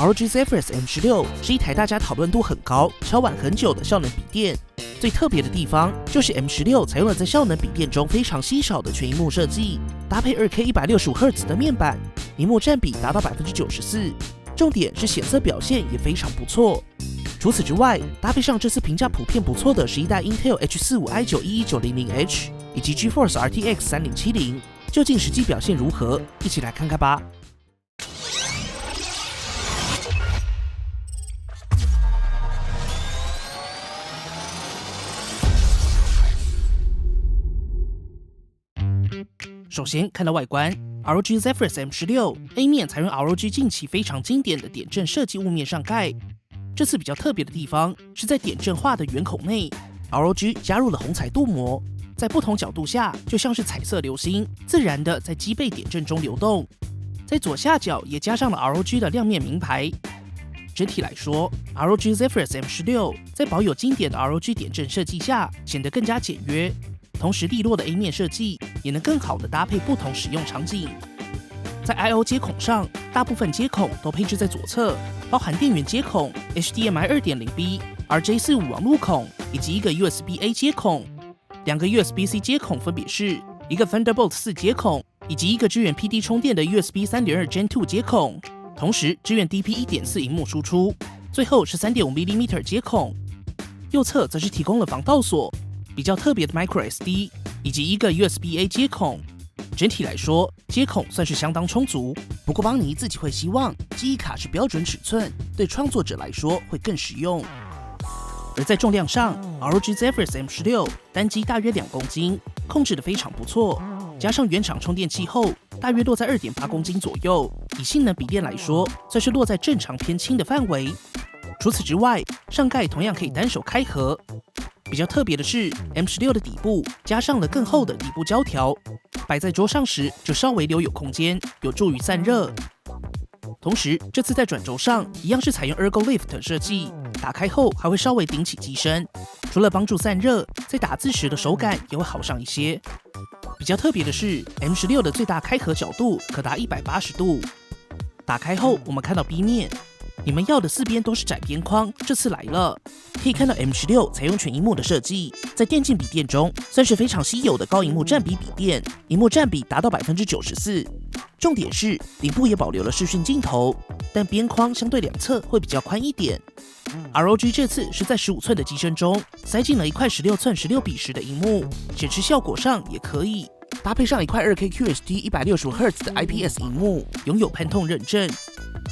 ROG Zephyrus M16是一台大家讨论度很高、敲碗很久的效能笔电。最特别的地方就是 M16采用了在效能笔电中非常稀少的全萤幕设计，搭配 2K 165Hz 的面板，萤幕占比达到 94%。重点是显色表现也非常不错。除此之外，搭配上这次评价普遍不错的11代 Intel H45i9-11900H 以及 GeForce RTX 3070，究竟实际表现如何？一起来看看吧。首先看到外观 ，ROG Zephyrus M16 A 面采用 ROG 近期非常经典的点阵设计雾面上盖。这次比较特别的地方是在点阵化的圆孔内 ，ROG 加入了虹彩镀膜，在不同角度下就像是彩色流星，自然的在机背点阵中流动。在左下角也加上了 ROG 的亮面名牌。整体来说 ，ROG Zephyrus M16 在保有经典的 ROG 点阵设计下，显得更加简约。同时，利落的 A 面设计也能更好的搭配不同使用场景。在 I/O 接孔上，大部分接孔都配置在左侧，包含电源接孔、HDMI 2.0B、RJ45 网路孔以及一个 USB-A 接孔。两个 USB-C 接孔分别是一个 Thunderbolt 4接孔，以及一个支援 PD 充电的 USB 3.2 Gen 2接孔，同时支援 DP 1.4 萤幕输出。最后是 3.5mm 接孔。右侧则是提供了防盗锁。比较特别的 microSD 以及一个 USB-A 接孔，整体来说接孔算是相当充足。不过邦尼自己会希望记忆卡是标准尺寸，对创作者来说会更实用。而在重量上 ，ROG Zephyrus M16 单机大约2公斤，控制得非常不错。加上原厂充电器后，大约落在 2.8公斤左右。以性能笔电来说，算是落在正常偏轻的范围。除此之外，上盖同样可以单手开合。比较特别的是 ，M16 的底部加上了更厚的底部胶条，摆在桌上时就稍微留有空间，有助于散热。同时，这次在转轴上一样是采用 Ergo Lift 设计，打开后还会稍微顶起机身，除了帮助散热，在打字时的手感也会好上一些。比较特别的是 ，M16 的最大开合角度可达180度。打开后，我们看到 B 面。你们要的4边都是窄边框，这次来了。可以看到 M16 采用全萤幕的设计，在电竞笔电中算是非常稀有的高萤幕占比笔电，萤幕占比达到 94%。重点是顶部也保留了视讯镜头，但边框相对两侧会比较宽一点。ROG 这次是在15寸的机身中塞进了一块16寸16:10的萤幕，显示效果上也可以。搭配上一块 2K QHD 165Hz 的 IPS 萤幕，拥有潘透认证。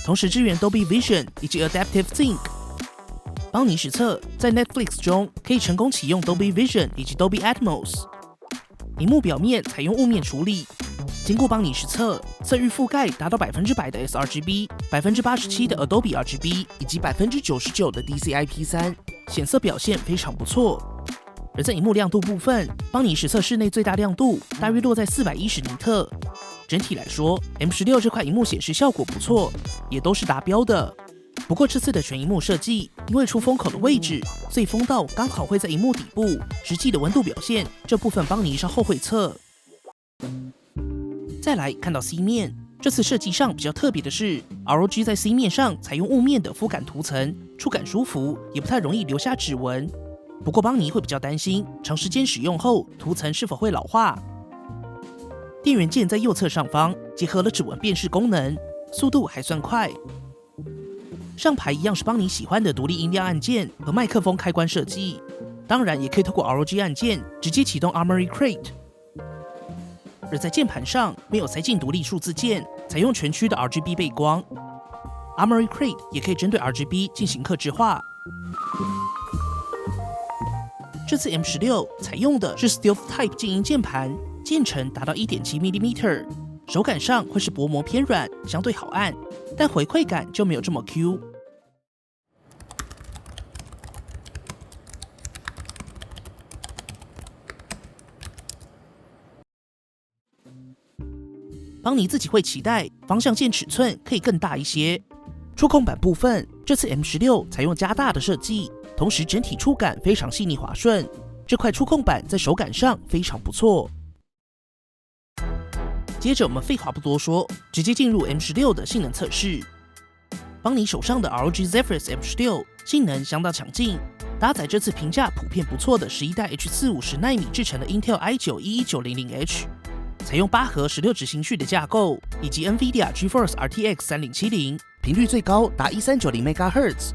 同时支援 Dolby Vision 以及 Adaptive Sync。邦尼实测在 Netflix 中可以成功启用 Dolby Vision 以及 Dolby Atmos。萤幕表面采用雾面处理，经过邦尼实测，色域覆盖达到100%的 sRGB、87%的 Adobe RGB 以及99%的 DCI-P3， 显色表现非常不错。而在萤幕亮度部分，邦尼实测室内最大亮度大约落在410尼特。整体来说 ，M16 这块萤幕显示效果不错，也都是达标的。不过这次的全萤幕设计，因为出风口的位置，所以风道刚好会在萤幕底部，实际的温度表现这部分邦尼稍后会测。再来看到 C 面，这次设计上比较特别的是 ，ROG 在 C 面上采用雾面的肤感涂层，触感舒服，也不太容易留下指纹。不过邦尼会比较担心，长时间使用后涂层是否会老化。电源键在右侧上方，结合了指纹辨识功能，速度还算快。上排一样是邦尼喜欢的独立音量按键和麦克风开关设计，当然也可以透过 ROG 按键直接启动 Armoury Crate。而在键盘上没有塞进独立数字键，采用全区的 RGB 背光。Armoury Crate 也可以针对 RGB 进行客制化。这次 M16 采用的是 Stealth Type 静音键盘。键程达到 1.7mm， 手感上会是薄膜偏软，相对好按，但回馈感就没有这么 Q。邦尼自己会期待方向键尺寸可以更大一些。触控板部分，这次 M16 采用加大的设计，同时整体触感非常细腻滑顺，这块触控板在手感上非常不错。接着我们废话不多说，直接进入 M16 的性能测试。邦尼手上的 ROG Zephyrus M16性能相当强劲，搭载这次评价普遍不错的11代 H450奈米制成的 Intel i9-11900H， 采用8核16执行序的架构，以及 NVIDIA GeForce RTX 3070，频率最高达1390 MHz，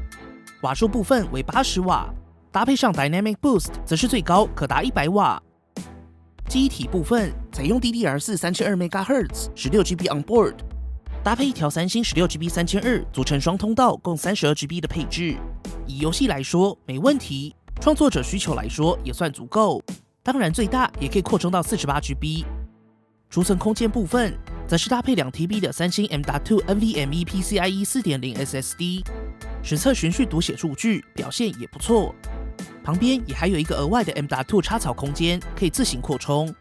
瓦数部分为80瓦，搭配上 Dynamic Boost 则是最高可达100瓦。记忆体部分采用 DDR4 32 MHz 16GB onboard， 搭配一条三星 16GB 3200组成双通道共 32GB 的配置。以游戏来说没问题，创作者需求来说也算足够，当然最大也可以扩充到 48GB。 储存空间部分则是搭配 2TB 的三星 M.2 NVMe PCIe 4.0 SSD， 实测循序读写数据表现也不错，旁边也还有一个额外的 M.2 插槽空间可以自行扩充。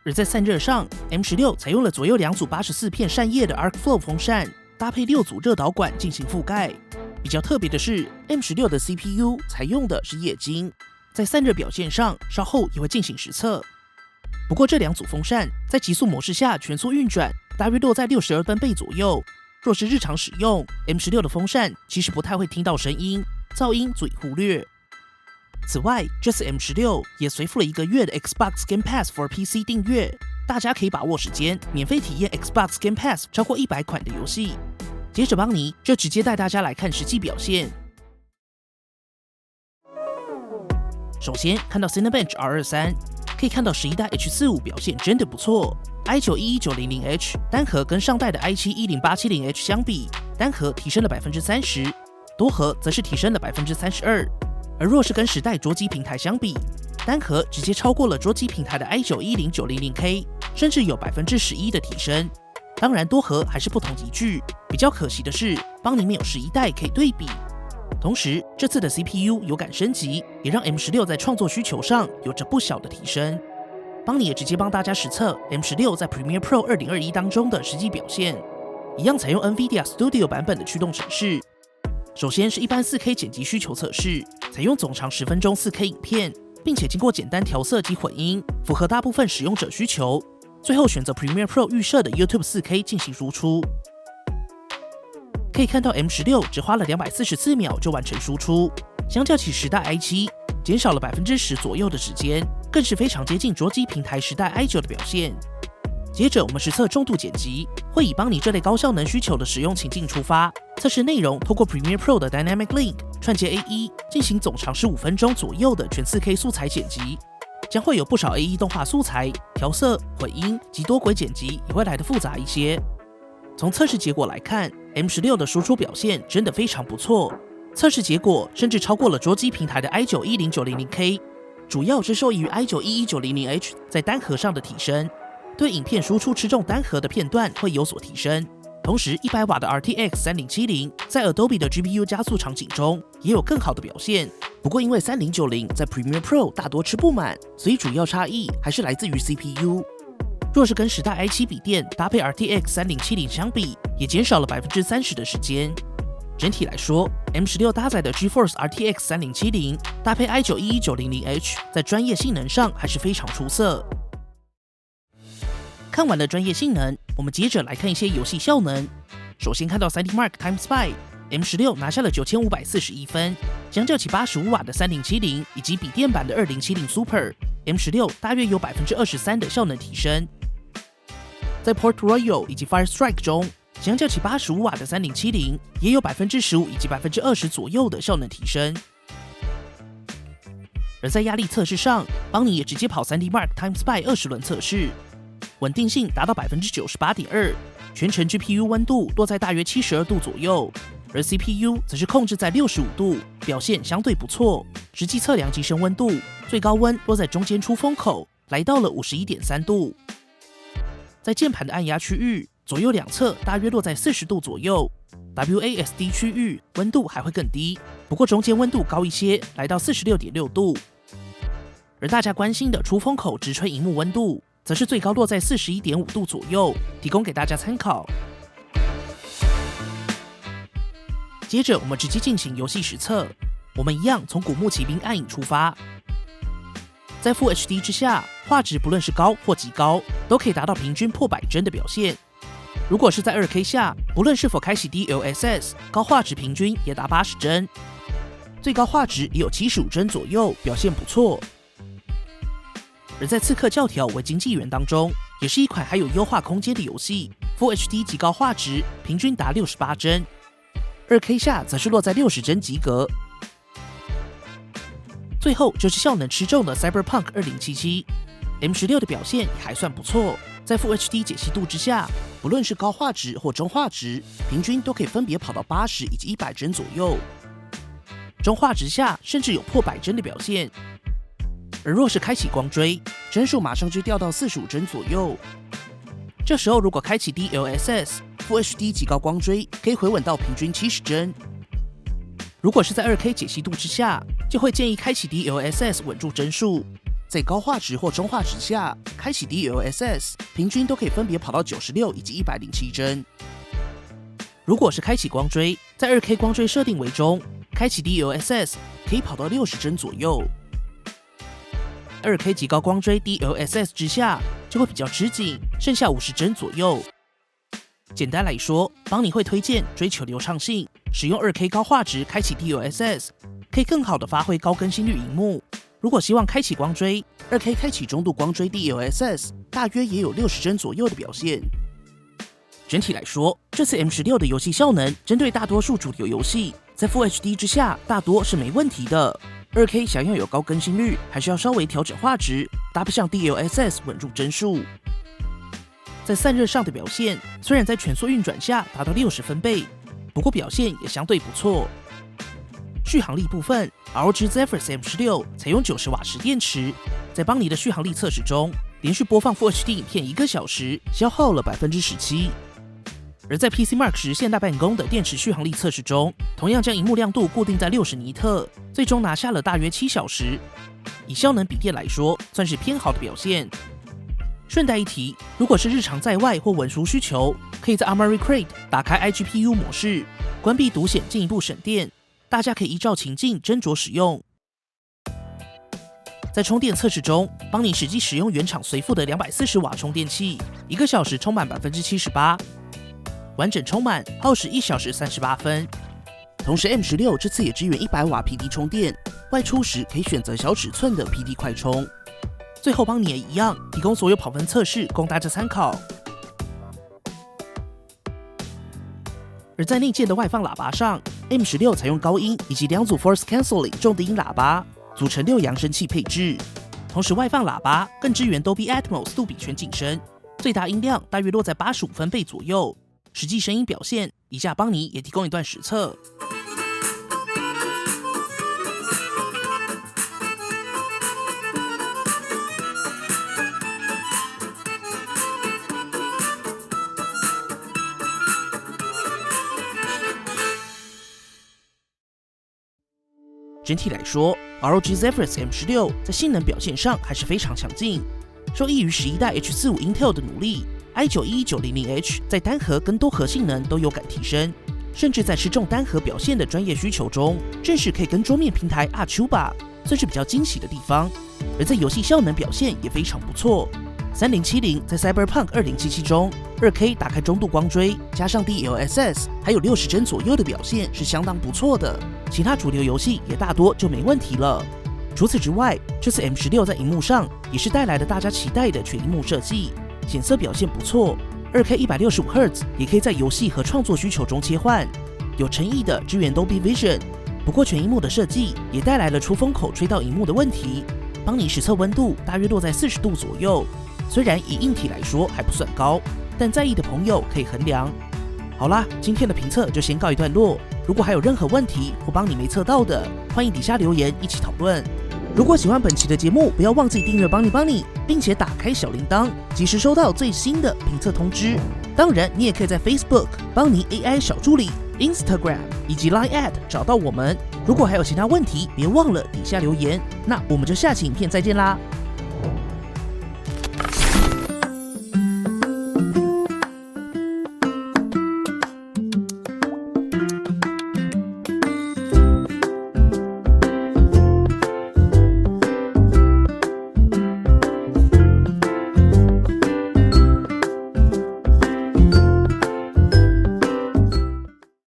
而在散热上 M16 采用了左右2组84片扇叶的 ArcFlow 风扇，搭配6组热导管进行覆盖。比较特别的是 M16 的 CPU 采用的是液晶，在散热表现上稍后也会进行实测。不过这2组风扇在极速模式下全速运转，大约落在62分贝左右。若是日常使用 M16 的风扇，其实不太会听到声音，噪音足以忽略。此外，这次 M16 也随附了1个月的 Xbox Game Pass for PC 订阅，大家可以把握时间免费体验 Xbox Game Pass 超过100款的游戏。接着邦尼就直接带大家来看实际表现。首先看到 Cinebench R23， 可以看到11代 H45 表现真的不错， i9-11900H 单核跟上代的 i7-10870H 相比，单核提升了 30%， 多核则是提升了 32%。而若是跟10代桌机平台相比，单核直接超过了桌机平台的 i9-10900K， 甚至有 11% 的提升。当然多核还是不同级距，比较可惜的是邦尼没有11代可以对比。同时这次的 CPU 有感升级，也让 M16 在创作需求上有着不小的提升。邦尼也直接帮大家实测 M16 在 Premiere Pro 2021当中的实际表现，一样采用 NVIDIA Studio 版本的驱动程式。首先是一般 4K 剪辑需求测试，采用总长10分钟 4K 影片，并且经过简单调色及混音，符合大部分使用者需求。最后选择 Premiere Pro 预设的 YouTube 4K 进行输出。可以看到 M16 只花了244秒就完成输出，相较起10代 i7 减少了 10% 左右的时间，更是非常接近桌机平台10代 i9 的表现。接着我们实测重度剪辑，会以邦尼这类高效能需求的使用情境出发，测试内容透过 Premiere Pro 的 Dynamic Link 串接 AE 进行总长15分钟左右的全 4K 素材剪辑，将会有不少 AE 动画素材、调色、混音及多轨剪辑也会来得复杂一些。从测试结果来看 ，M16 的输出表现真的非常不错，测试结果甚至超过了桌机平台的 i9-10900K， 主要是受益于 i9-11900H 在单核上的提升。对影片输出吃重单核的片段会有所提升，同时100瓦的 RTX 3070在 Adobe 的 GPU 加速场景中也有更好的表现。不过因为3090在 Premiere Pro 大多吃不满，所以主要差异还是来自于 CPU。若是跟10代 i7 笔电搭配 RTX 3070相比，也减少了 30% 的时间。整体来说 ，M16 搭载的 GeForce RTX 3070搭配 i9-11900H 在专业性能上还是非常出色。看完了专业性能，我们接着来看一些游戏效能。首先看到 3D Mark Time Spy，M16 拿下了9541分，相较起85瓦的3070以及笔电版的2070 Super，M16 大约有 23% 的效能提升。在 Port Royal 以及 Firestrike 中，相较起85瓦的3070，也有 15% 以及 20% 左右的效能提升。而在压力测试上，邦尼也直接跑 3D Mark Time Spy 20轮测试。稳定性达到 98.2%， 全程 GPU 温度落在大约72度左右，而 CPU 则是控制在65度，表现相对不错。实际测量机身温度，最高温落在中间出风口，来到了 51.3 度。在键盘的按压区域，左右两侧大约落在40度左右。WASD 区域温度还会更低，不过中间温度高一些，来到 46.6 度。而大家关心的出风口直吹萤幕温度，则是最高落在 41.5 度左右，提供给大家参考。接着我们直接进行游戏实测，我们一样从古墓奇兵暗影出发。在 Full HD 之下，画质不论是高或极高，都可以达到平均破100帧的表现。如果是在 2K 下，不论是否开启 DLSS， 高画质平均也达80帧，最高画质也有75帧左右，表现不错。而在《刺客教条：为经纪人》当中，也是一款还有优化空间的游戏 ，Full HD 极高画质，平均达68帧，2K 下则是落在60帧及格。最后就是效能吃重的 Cyberpunk 2077，M16 的表现也还算不错，在 Full HD 解析度之下，不论是高画质或中画质，平均都可以分别跑到80以及100帧左右，中画质下甚至有破100帧的表现。而若是开启光追，帧数马上就掉到45帧左右。这时候如果开启 DLSS，Full HD 极高光追可以回稳到平均70帧。如果是在 2K 解析度之下，就会建议开启 DLSS 稳住帧数。在高画质或中画质下，开启 DLSS， 平均都可以分别跑到96以及107帧。如果是开启光追，在 2K 光追设定为中，开启 DLSS 可以跑到60帧左右。2K 极高光追 DLSS 之下就会比较吃紧，剩下50帧左右。简单来说，邦尼会推荐追求流畅性，使用 2K 高画质开启 DLSS， 可以更好的发挥高更新率萤幕。如果希望开启光追， 2K 开启中度光追 DLSS， 大约也有60帧左右的表现。整体来说，这次 M16 的游戏效能针对大多数主流游戏，在 Full HD 之下大多是没问题的。2K 想要有高更新率，还是要稍微调整画质，搭配上 DLSS 稳住帧数。在散热上的表现，虽然在全速运转下达到60分贝，不过表现也相对不错。续航力部分 ，ROG Zephyrus M16 采用90瓦时电池，在邦尼的续航力测试中，连续播放 Full HD 影片1个小时，消耗了17%。而在 PCMark 实现大办公的电池续航力测试中，同样将萤幕亮度固定在60尼特，最终拿下了大约7小时。以效能比电来说，算是偏好的表现。顺带一提，如果是日常在外或文书需求，可以在 Armoury Crate 打开 iGPU 模式，关闭独显进一步省电。大家可以依照情境斟酌使用。在充电测试中，邦尼实际使用原厂随附的240瓦充电器，1个小时充满78%。完整充满耗时1小时38分。同时 M16 这次也支援100瓦 PD 充电，外出时可以选择小尺寸的 PD 快充。最后邦尼也一样提供所有跑分测试供大家参考。而在内建的外放喇叭上 ，M16 采用高音以及2组 Force Cancelling 重低音喇叭，组成6扬声器配置。同时外放喇叭更支援 Dolby Atmos 杜比全景声，最大音量大约落在85分贝左右。实际声音表现，以下邦尼也提供一段实测。整体来说 ，ROG Zephyrus M16 在性能表现上还是非常强劲，受益于11代 H45 Intel 的努力。i9-11900H 在单核跟多核性能都有感提升，甚至在吃重单核表现的专业需求中，正是可以跟桌面平台 Achuba， 算是比较惊喜的地方。而在游戏效能表现也非常不错。3070在 Cyberpunk 2077中 2K 打开中度光追，加上 DLSS， 还有60帧左右的表现是相当不错的。其他主流游戏也大多就没问题了。除此之外，这次 M16 在萤幕上也是带来了大家期待的全萤幕设计。显色表现不错 ，2K 165Hz 也可以在游戏和创作需求中切换，有诚意的支援 Dolby Vision。不过全萤幕的设计也带来了出风口吹到萤幕的问题，邦尼实测温度大约落在40度左右，虽然以硬体来说还不算高，但在意的朋友可以衡量。好啦，今天的评测就先告一段落。如果还有任何问题或邦尼没测到的，欢迎底下留言一起讨论。如果喜欢本期的节目，不要忘记订阅邦尼，并且打开小铃铛，及时收到最新的评测通知。当然，你也可以在 Facebook 邦尼 AI 小助理、Instagram 以及 Line@ 找到我们。如果还有其他问题，别忘了底下留言。那我们就下期影片再见啦！